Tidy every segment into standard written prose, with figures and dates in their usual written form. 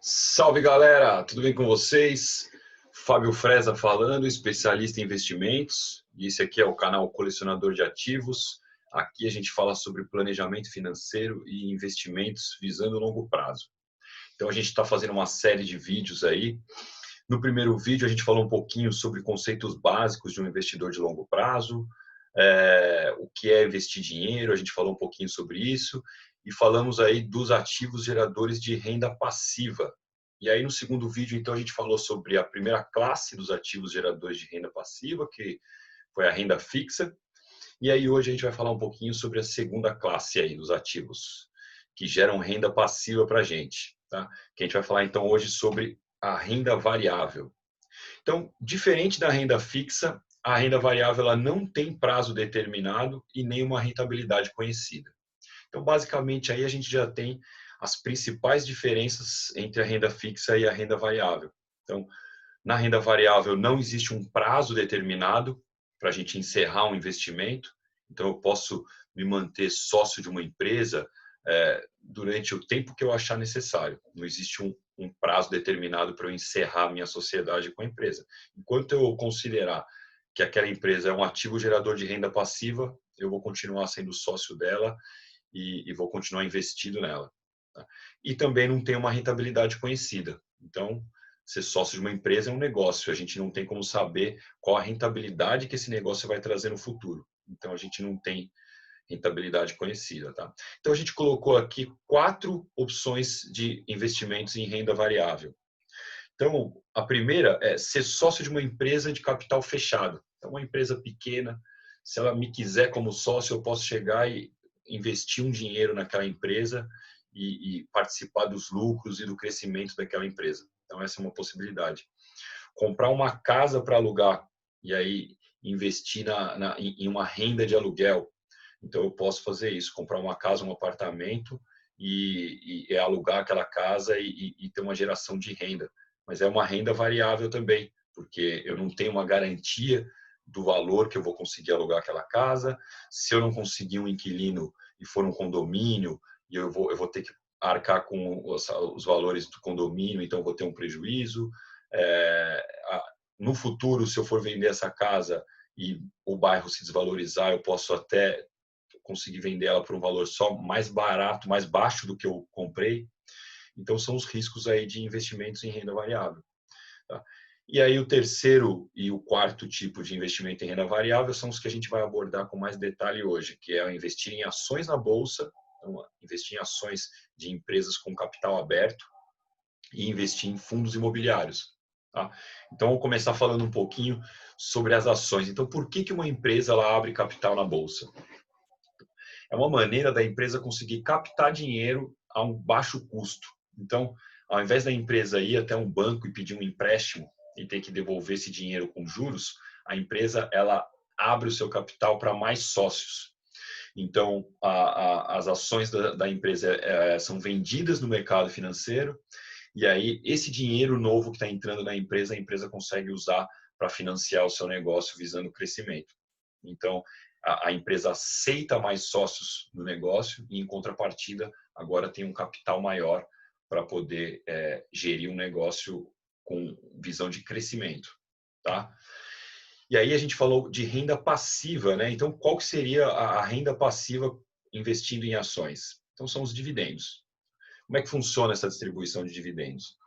Salve galera, tudo bem com vocês? Fábio Freza falando, especialista em investimentos. E esse aqui é o canal Colecionador de Ativos. Aqui a gente fala sobre planejamento financeiro e investimentos visando o longo prazo. Então a gente está fazendo uma série de vídeos aí. No primeiro vídeo a gente falou um pouquinho sobre conceitos básicos de um investidor de longo prazo, o que é investir dinheiro, a gente falou um pouquinho sobre isso e falamos aí dos ativos geradores de renda passiva. E aí no segundo vídeo então a gente falou sobre a primeira classe dos ativos geradores de renda passiva, que foi a renda fixa. E aí hoje a gente vai falar um pouquinho sobre a segunda classe aí dos ativos que geram renda passiva para a gente, tá? Que a gente vai falar então hoje sobre a renda variável. Então, diferente da renda fixa, a renda variável ela não tem prazo determinado e nem uma rentabilidade conhecida. Então, basicamente, aí a gente já tem as principais diferenças entre a renda fixa e a renda variável. Então, na renda variável não existe um prazo determinado para a gente encerrar um investimento. Então, eu posso me manter sócio de uma empresa durante o tempo que eu achar necessário. Não existe um prazo determinado para eu encerrar a minha sociedade com a empresa. Enquanto eu considerar que aquela empresa é um ativo gerador de renda passiva, eu vou continuar sendo sócio dela e vou continuar investido nela. Tá? E também não tem uma rentabilidade conhecida. Então, ser sócio de uma empresa é um negócio. A gente não tem como saber qual a rentabilidade que esse negócio vai trazer no futuro. Então, a gente não tem rentabilidade conhecida. Tá? Então, a gente colocou aqui 4 opções de investimentos em renda variável. Então, a primeira é ser sócio de uma empresa de capital fechado. Então, uma empresa pequena, se ela me quiser como sócio, eu posso chegar e investir um dinheiro naquela empresa e participar dos lucros e do crescimento daquela empresa. Então, essa é uma possibilidade. Comprar uma casa para alugar e aí investir em uma renda de aluguel. Então, eu posso fazer isso, comprar uma casa, um apartamento e alugar aquela casa e ter uma geração de renda. Mas é uma renda variável também, porque eu não tenho uma garantia do valor que eu vou conseguir alugar aquela casa. Se eu não conseguir um inquilino e for um condomínio, eu vou ter que arcar com os valores do condomínio, então eu vou ter um prejuízo. É, no futuro, se eu for vender essa casa e o bairro se desvalorizar, eu posso até conseguir vender ela por um valor só mais barato, mais baixo do que eu comprei. Então, são os riscos aí de investimentos em renda variável. Tá? E aí, o terceiro e o quarto tipo de investimento em renda variável são os que a gente vai abordar com mais detalhe hoje, que é investir em ações na bolsa, então, investir em ações de empresas com capital aberto e investir em fundos imobiliários. Tá? Então, vou começar falando um pouquinho sobre as ações. Então, por que uma empresa ela abre capital na bolsa? É uma maneira da empresa conseguir captar dinheiro a um baixo custo. Então, ao invés da empresa ir até um banco e pedir um empréstimo e ter que devolver esse dinheiro com juros, a empresa ela abre o seu capital para mais sócios. Então, as ações da empresa são vendidas no mercado financeiro e aí esse dinheiro novo que está entrando na empresa, a empresa consegue usar para financiar o seu negócio visando o crescimento. Então, a empresa aceita mais sócios no negócio e, em contrapartida, agora tem um capital maior para poder gerir um negócio com visão de crescimento. Tá? E aí a gente falou de renda passiva, né? Então, qual que seria a renda passiva investindo em ações? Então, são os dividendos. Como é que funciona essa distribuição de dividendos?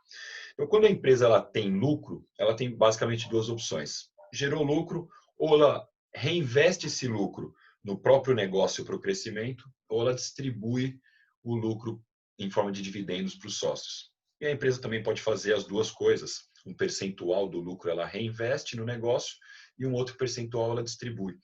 Então, quando a empresa ela tem lucro, ela tem basicamente duas opções. Gerou lucro, ou ela reinveste esse lucro no próprio negócio para o crescimento, ou ela distribui o lucro em forma de dividendos para os sócios. E a empresa também pode fazer as duas coisas. Um percentual do lucro ela reinveste no negócio e um outro percentual ela distribui.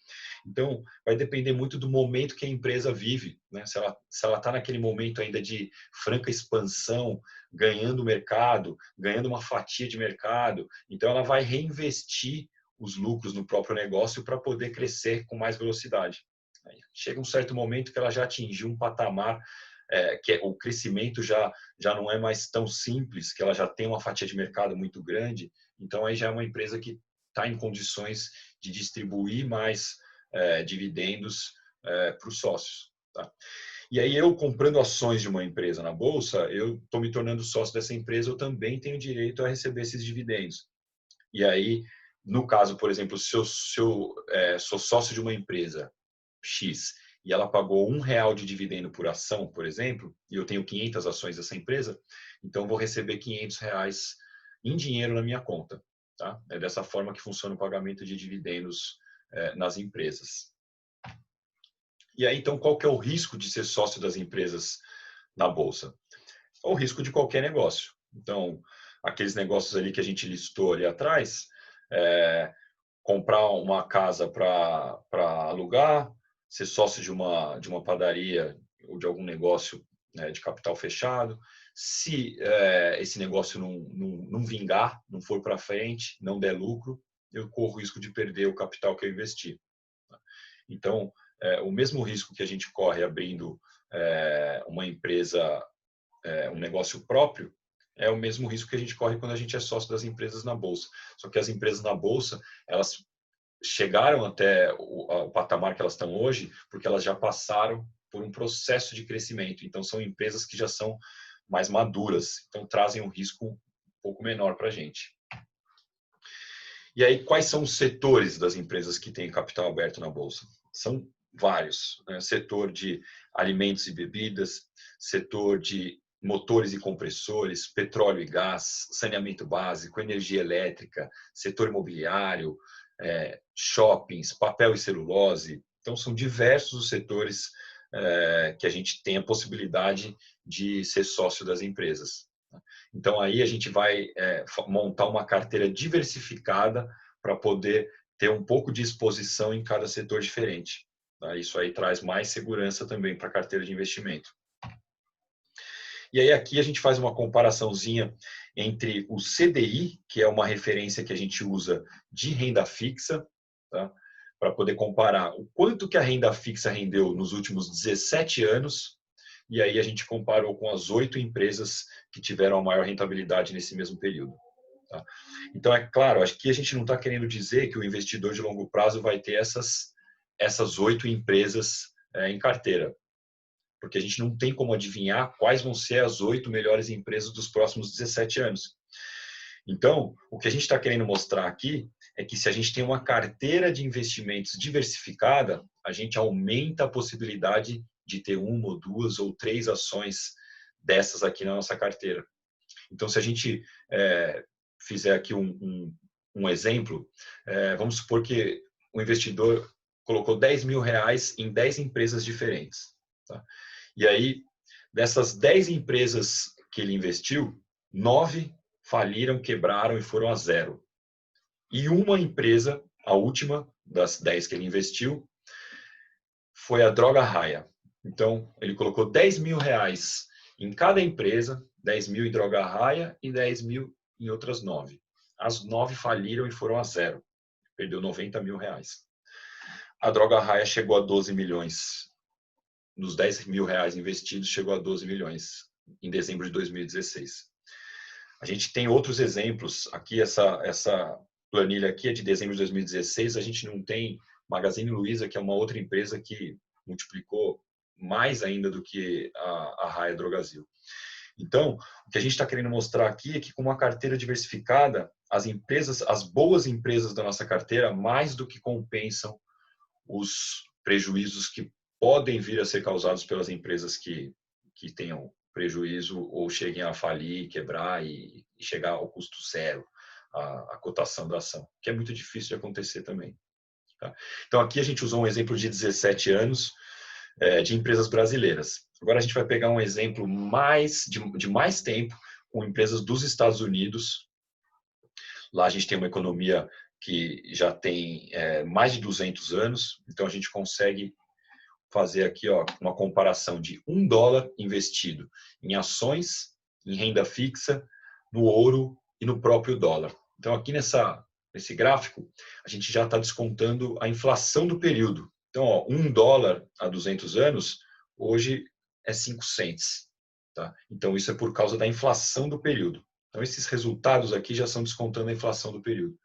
Então, vai depender muito do momento que a empresa vive, né? Se ela está naquele momento ainda de franca expansão, ganhando mercado, ganhando uma fatia de mercado, então ela vai reinvestir os lucros no próprio negócio para poder crescer com mais velocidade. Chega um certo momento que ela já atingiu um patamar que o crescimento já não é mais tão simples, que ela já tem uma fatia de mercado muito grande, então aí já é uma empresa que está em condições de distribuir mais dividendos para os sócios. Tá? E aí eu comprando ações de uma empresa na bolsa, eu estou me tornando sócio dessa empresa, eu também tenho direito a receber esses dividendos. E aí, no caso, por exemplo, se eu sou sócio de uma empresa X e ela pagou R$ 1 de dividendo por ação, por exemplo, e eu tenho 500 ações dessa empresa, então eu vou receber R$ 500 em dinheiro na minha conta. Tá? É dessa forma que funciona o pagamento de dividendos nas empresas. E aí, então, qual que é o risco de ser sócio das empresas na Bolsa? É o risco de qualquer negócio. Então, aqueles negócios ali que a gente listou ali atrás, comprar uma casa para alugar, ser sócio de uma padaria ou de algum negócio de capital fechado. Se esse negócio não vingar, não for para frente, não der lucro, eu corro o risco de perder o capital que eu investi. Então, o mesmo risco que a gente corre abrindo uma empresa, um negócio próprio, é o mesmo risco que a gente corre quando a gente é sócio das empresas na Bolsa. Só que as empresas na Bolsa, elas chegaram até o patamar que elas estão hoje, porque elas já passaram por um processo de crescimento. Então, são empresas que já são mais maduras, então trazem um risco um pouco menor para a gente. E aí, quais são os setores das empresas que têm capital aberto na Bolsa? São vários. Né? Setor de alimentos e bebidas, setor de motores e compressores, petróleo e gás, saneamento básico, energia elétrica, setor imobiliário, shoppings, papel e celulose. Então, são diversos os setores que a gente tem a possibilidade de ser sócio das empresas. Então, aí a gente vai montar uma carteira diversificada para poder ter um pouco de exposição em cada setor diferente. Tá? Isso aí traz mais segurança também para a carteira de investimento. E aí aqui a gente faz uma comparaçãozinha entre o CDI, que é uma referência que a gente usa de renda fixa, tá? Para poder comparar o quanto que a renda fixa rendeu nos últimos 17 anos, e aí a gente comparou com as 8 empresas que tiveram a maior rentabilidade nesse mesmo período. Tá? Então, é claro, acho que a gente não está querendo dizer que o investidor de longo prazo vai ter essas 8 empresas em carteira, porque a gente não tem como adivinhar quais vão ser as 8 melhores empresas dos próximos 17 anos. Então, o que a gente está querendo mostrar aqui é que se a gente tem uma carteira de investimentos diversificada, a gente aumenta a possibilidade de ter 1 ou 2 ou 3 ações dessas aqui na nossa carteira. Então, se a gente fizer aqui um exemplo, vamos supor que o investidor colocou R$ 10.000 em 10 empresas diferentes. Tá? E aí, dessas 10 empresas que ele investiu, 9 faliram, quebraram e foram a zero. E uma empresa, a última das 10 que ele investiu, foi a Droga Raia. Então, ele colocou R$ 10.000 em cada empresa, 10.000 em Droga Raia e 10.000 em outras 9. As 9 faliram e foram a zero. Perdeu R$ 90.000. A Droga Raia chegou a 12 milhões. Nos R$ 10.000 investidos, chegou a 12 milhões em dezembro de 2016. A gente tem outros exemplos. Aqui, essa planilha aqui é de dezembro de 2016. A gente não tem Magazine Luiza, que é uma outra empresa que multiplicou mais ainda do que a Raia Drogasil. Então, o que a gente está querendo mostrar aqui é que com uma carteira diversificada, as boas empresas da nossa carteira, mais do que compensam os prejuízos que podem vir a ser causados pelas empresas que tenham prejuízo ou cheguem a falir, quebrar e chegar ao custo zero, a cotação da ação, que é muito difícil de acontecer também. Tá? Então, aqui a gente usou um exemplo de 17 anos de empresas brasileiras. Agora a gente vai pegar um exemplo de mais tempo com empresas dos Estados Unidos. Lá a gente tem uma economia que já tem mais de 200 anos, então a gente consegue fazer aqui uma comparação de $1 investido em ações, em renda fixa, no ouro e no próprio dólar. Então aqui nesse gráfico, a gente já está descontando a inflação do período. Então, $1 há 200 anos, hoje é 5 cents. Tá? Então, isso é por causa da inflação do período. Então, esses resultados aqui já são descontando a inflação do período.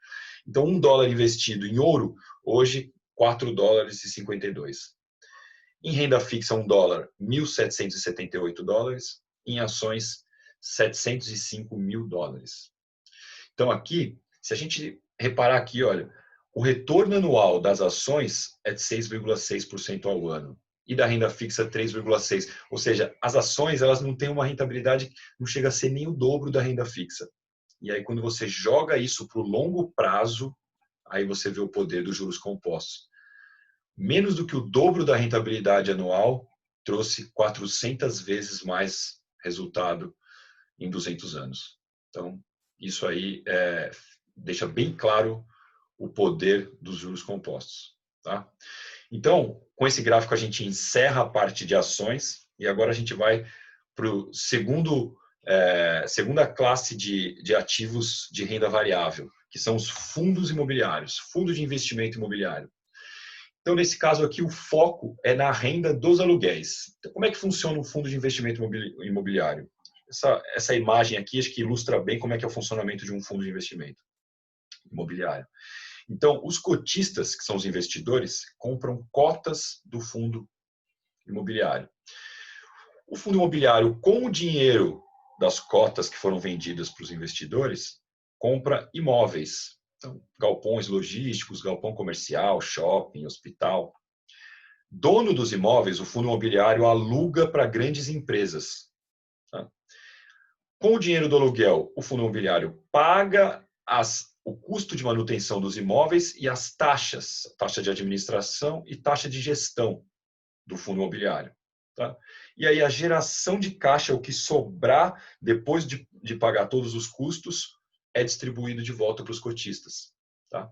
Então, $1 investido em ouro, hoje, $4,52. Em renda fixa, $1, 1.778 dólares. Em ações, $705 mil. Então, aqui, se a gente reparar aqui, olha, o retorno anual das ações é de 6,6% ao ano e da renda fixa 3,6%. Ou seja, as ações elas não têm uma rentabilidade, não chega a ser nem o dobro da renda fixa. E aí, quando você joga isso para o longo prazo, aí você vê o poder dos juros compostos. Menos do que o dobro da rentabilidade anual trouxe 400 vezes mais resultado em 200 anos. Então, isso aí deixa bem claro o poder dos juros compostos. Tá? Então, com esse gráfico a gente encerra a parte de ações e agora a gente vai para o segunda classe de ativos de renda variável, que são os fundos imobiliários, fundos de investimento imobiliário. Então, nesse caso aqui, o foco é na renda dos aluguéis. Então, como é que funciona um fundo de investimento imobiliário? Essa imagem aqui acho que ilustra bem como é que é o funcionamento de um fundo de investimento imobiliário. Então, os cotistas, que são os investidores, compram cotas do fundo imobiliário. O fundo imobiliário, com o dinheiro das cotas que foram vendidas para os investidores, compra imóveis. Então, galpões logísticos, galpão comercial, shopping, hospital. Dono dos imóveis, o fundo imobiliário aluga para grandes empresas. Tá? Com o dinheiro do aluguel, o fundo imobiliário paga o custo de manutenção dos imóveis e as taxas, taxa de administração e taxa de gestão do fundo imobiliário. Tá? E aí a geração de caixa, o que sobrar depois de pagar todos os custos, é distribuído de volta para os cotistas. Tá?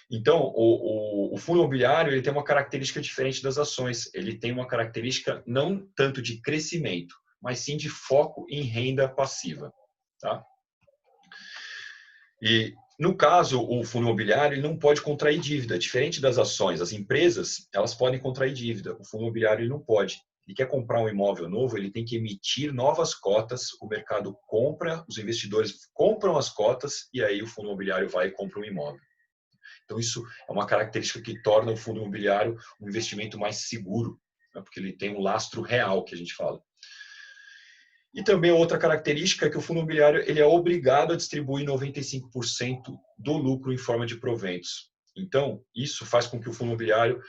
Então, o fundo imobiliário ele tem uma característica diferente das ações. Ele tem uma característica não tanto de crescimento, mas sim de foco em renda passiva. Tá? E, no caso, o fundo imobiliário ele não pode contrair dívida. Diferente das ações, as empresas elas podem contrair dívida. O fundo imobiliário ele não pode. Ele quer comprar um imóvel novo, ele tem que emitir novas cotas, o mercado compra, os investidores compram as cotas e aí o fundo imobiliário vai e compra um imóvel. Então, isso é uma característica que torna o fundo imobiliário um investimento mais seguro, né? Porque ele tem um lastro real, que a gente fala. E também outra característica é que o fundo imobiliário ele é obrigado a distribuir 95% do lucro em forma de proventos. Então, isso faz com que o fundo imobiliário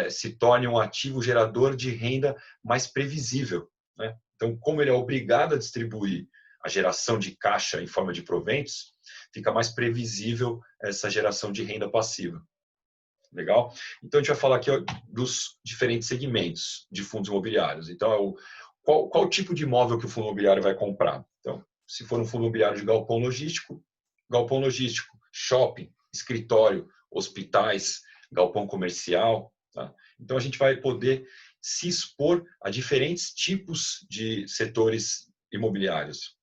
se torne um ativo gerador de renda mais previsível. Né? Então, como ele é obrigado a distribuir a geração de caixa em forma de proventos, fica mais previsível essa geração de renda passiva. Legal? Então, a gente vai falar aqui dos diferentes segmentos de fundos imobiliários. Então, qual tipo de imóvel que o fundo imobiliário vai comprar? Então, se for um fundo imobiliário de galpão logístico, shopping, escritório, hospitais, galpão comercial. Tá? Então, a gente vai poder se expor a diferentes tipos de setores imobiliários.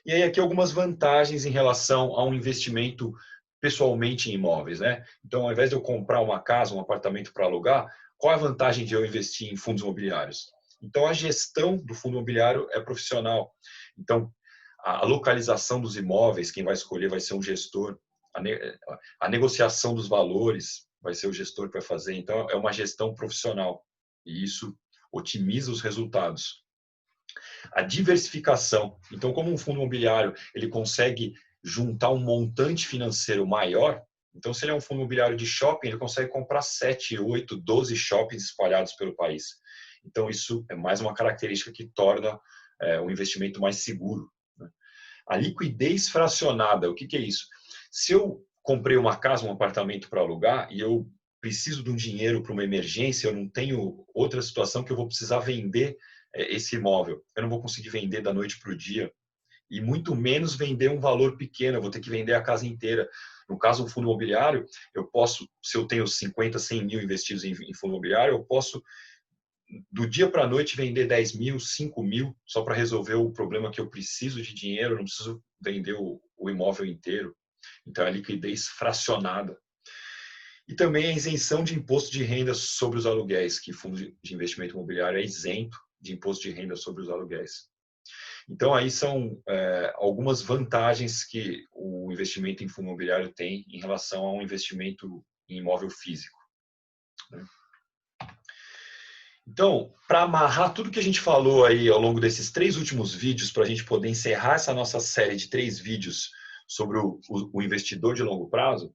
E aí aqui algumas vantagens em relação a um investimento pessoalmente em imóveis, né? Então, ao invés de eu comprar uma casa, um apartamento para alugar, qual é a vantagem de eu investir em fundos imobiliários? Então, a gestão do fundo imobiliário é profissional. Então, a localização dos imóveis, quem vai escolher vai ser um gestor. A negociação dos valores vai ser o gestor que vai fazer. Então, é uma gestão profissional. E isso otimiza os resultados. A diversificação. Então, como um fundo imobiliário ele consegue juntar um montante financeiro maior, então se ele é um fundo imobiliário de shopping, ele consegue comprar 7, 8, 12 shoppings espalhados pelo país. Então, isso é mais uma característica que torna o investimento mais seguro. Né? A liquidez fracionada, o que é isso? Se eu comprei uma casa, um apartamento para alugar e eu preciso de um dinheiro para uma emergência, eu não tenho outra situação que eu vou precisar vender esse imóvel. Eu não vou conseguir vender da noite para o dia e muito menos vender um valor pequeno, eu vou ter que vender a casa inteira. No caso do fundo imobiliário, eu posso, se eu tenho 50, 100 mil investidos em fundo imobiliário, eu posso do dia para a noite vender 10 mil, 5 mil, só para resolver o problema que eu preciso de dinheiro, eu não preciso vender o imóvel inteiro. Então, é a liquidez fracionada. E também a isenção de imposto de renda sobre os aluguéis, que fundo de investimento imobiliário é isento de imposto de renda sobre os aluguéis. Então, aí são algumas vantagens que o investimento em fundo imobiliário tem em relação a um investimento em imóvel físico. Né? Então, para amarrar tudo que a gente falou aí ao longo desses 3 últimos vídeos, para a gente poder encerrar essa nossa série de 3 vídeos sobre o investidor de longo prazo,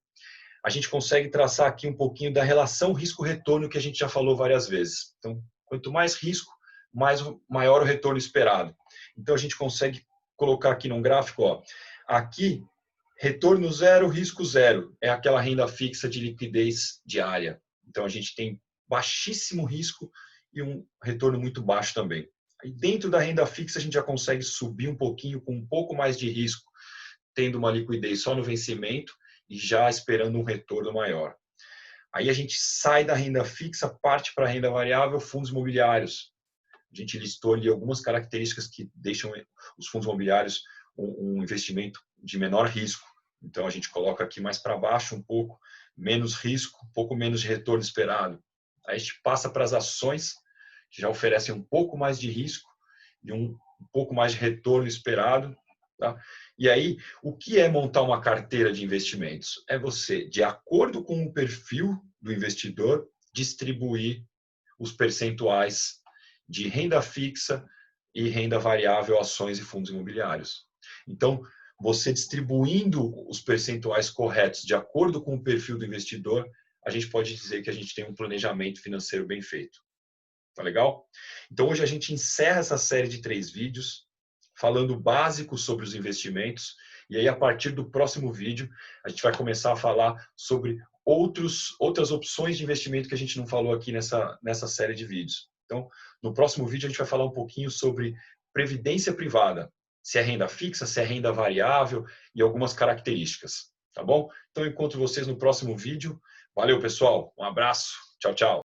a gente consegue traçar aqui um pouquinho da relação risco-retorno que a gente já falou várias vezes. Então, quanto mais risco, maior o retorno esperado. Então, a gente consegue colocar aqui num gráfico, ó, aqui, retorno zero, risco zero. É aquela renda fixa de liquidez diária. Então, a gente tem baixíssimo risco e um retorno muito baixo também. Aí, dentro da renda fixa, a gente já consegue subir um pouquinho com um pouco mais de risco, tendo uma liquidez só no vencimento e já esperando um retorno maior. Aí a gente sai da renda fixa, parte para a renda variável, fundos imobiliários. A gente listou ali algumas características que deixam os fundos imobiliários um investimento de menor risco. Então a gente coloca aqui mais para baixo um pouco, menos risco, um pouco menos de retorno esperado. Aí a gente passa para as ações, que já oferecem um pouco mais de risco e um pouco mais de retorno esperado. Tá? E aí, o que é montar uma carteira de investimentos? É você, de acordo com o perfil do investidor, distribuir os percentuais de renda fixa e renda variável, ações e fundos imobiliários. Então, você distribuindo os percentuais corretos de acordo com o perfil do investidor, a gente pode dizer que a gente tem um planejamento financeiro bem feito. Tá legal? Então, hoje a gente encerra essa série de 3 vídeos falando básico sobre os investimentos. E aí, a partir do próximo vídeo, a gente vai começar a falar sobre outras opções de investimento que a gente não falou aqui nessa série de vídeos. Então, no próximo vídeo, a gente vai falar um pouquinho sobre previdência privada, se é renda fixa, se é renda variável e algumas características. Tá bom? Então, eu encontro vocês no próximo vídeo. Valeu, pessoal. Um abraço. Tchau, tchau.